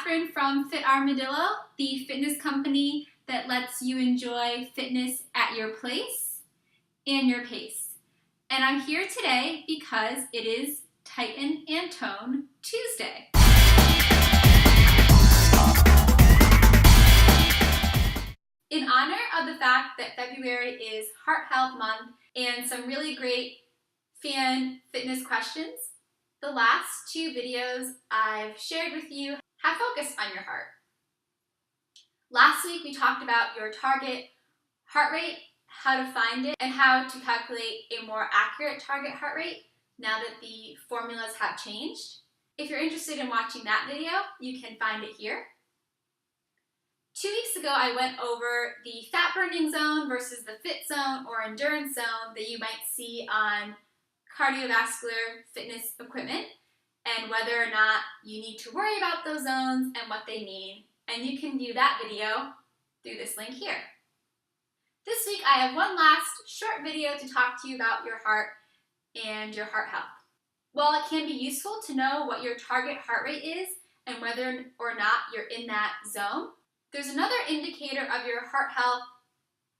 Catherine from Fit Armadillo, the fitness company that lets you enjoy fitness at your place and your pace. And I'm here today because it is Tighten and Tone Tuesday. In honor of the fact that February is Heart Health Month and some really great fan fitness questions, the last two videos I've shared with you have focused on your heart. Last week we talked about your target heart rate, how to find it, and how to calculate a more accurate target heart rate now that the formulas have changed. If you're interested in watching that video, you can find it here. 2 weeks ago I went over the fat burning zone versus the fit zone or endurance zone that you might see on cardiovascular fitness equipment, and whether or not you need to worry about those zones and what they mean. And you can view that video through this link here. This week I have one last short video to talk to you about your heart and your heart health. While it can be useful to know what your target heart rate is and whether or not you're in that zone, there's another indicator of your heart health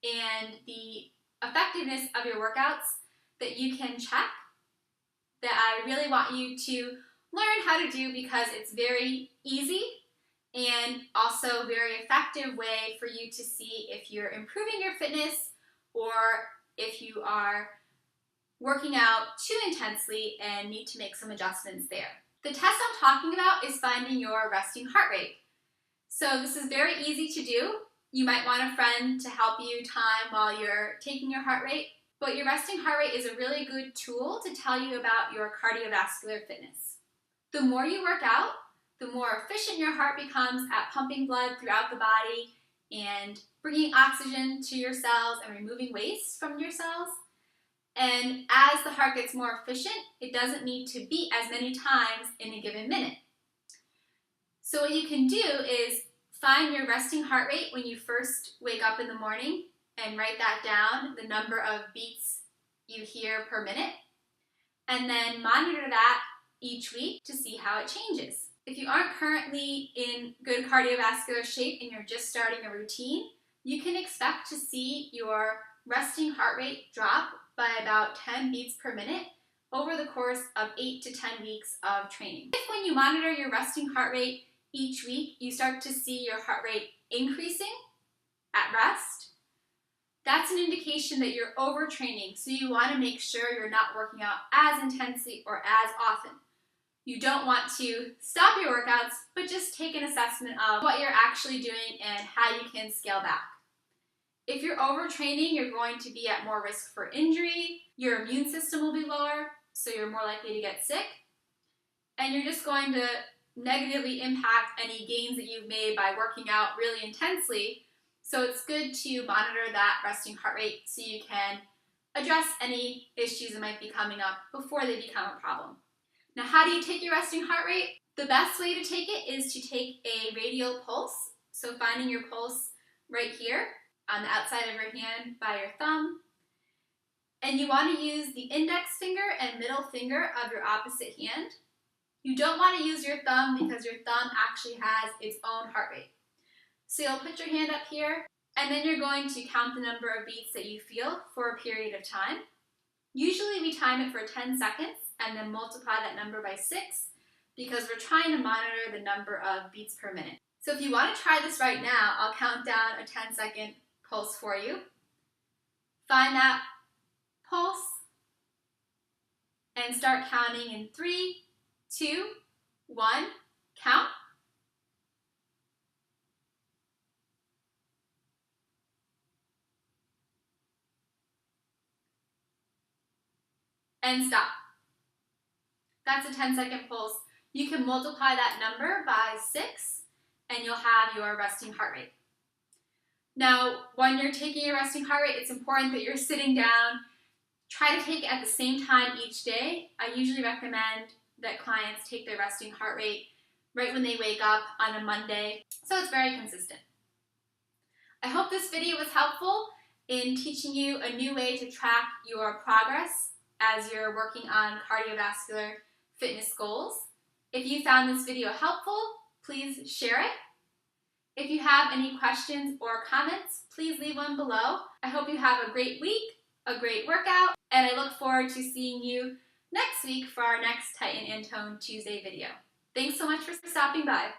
and the effectiveness of your workouts that you can check that I really want you to learn how to do, because it's very easy and also very effective way for you to see if you're improving your fitness or if you are working out too intensely and need to make some adjustments there. The test I'm talking about is finding your resting heart rate. So this is very easy to do. You might want a friend to help you time while you're taking your heart rate, but your resting heart rate is a really good tool to tell you about your cardiovascular fitness. The more you work out, the more efficient your heart becomes at pumping blood throughout the body and bringing oxygen to your cells and removing waste from your cells. And as the heart gets more efficient, it doesn't need to beat as many times in a given minute. So what you can do is find your resting heart rate when you first wake up in the morning and write that down, the number of beats you hear per minute, and then monitor that each week to see how it changes. If you aren't currently in good cardiovascular shape and you're just starting a routine, you can expect to see your resting heart rate drop by about 10 beats per minute over the course of 8 to 10 weeks of training. If when you monitor your resting heart rate each week, you start to see your heart rate increasing at rest, that's an indication that you're overtraining, so you want to make sure you're not working out as intensely or as often. You don't want to stop your workouts, but just take an assessment of what you're actually doing and how you can scale back. If you're overtraining, you're going to be at more risk for injury, your immune system will be lower, so you're more likely to get sick, and you're just going to negatively impact any gains that you've made by working out really intensely. So it's good to monitor that resting heart rate so you can address any issues that might be coming up before they become a problem. Now, how do you take your resting heart rate? The best way to take it is to take a radial pulse. So finding your pulse right here on the outside of your hand by your thumb. And you want to use the index finger and middle finger of your opposite hand. You don't want to use your thumb because your thumb actually has its own heart rate. So you'll put your hand up here, and then you're going to count the number of beats that you feel for a period of time. Usually we time it for 10 seconds and then multiply that number by 6 because we're trying to monitor the number of beats per minute. So if you want to try this right now, I'll count down a 10-second pulse for you. Find that pulse and start counting in 3, 2, 1, count. And stop. That's a 10-second pulse. You can multiply that number by 6 and you'll have your resting heart rate. Now, when you're taking your resting heart rate, it's important that you're sitting down. Try to take it at the same time each day. I usually recommend that clients take their resting heart rate right when they wake up on a Monday, so it's very consistent. I hope this video was helpful in teaching you a new way to track your progress as you're working on cardiovascular fitness goals. If you found this video helpful, please share it. If you have any questions or comments, please leave one below. I hope you have a great week, a great workout, and I look forward to seeing you next week for our next Tighten and Tone Tuesday video. Thanks so much for stopping by.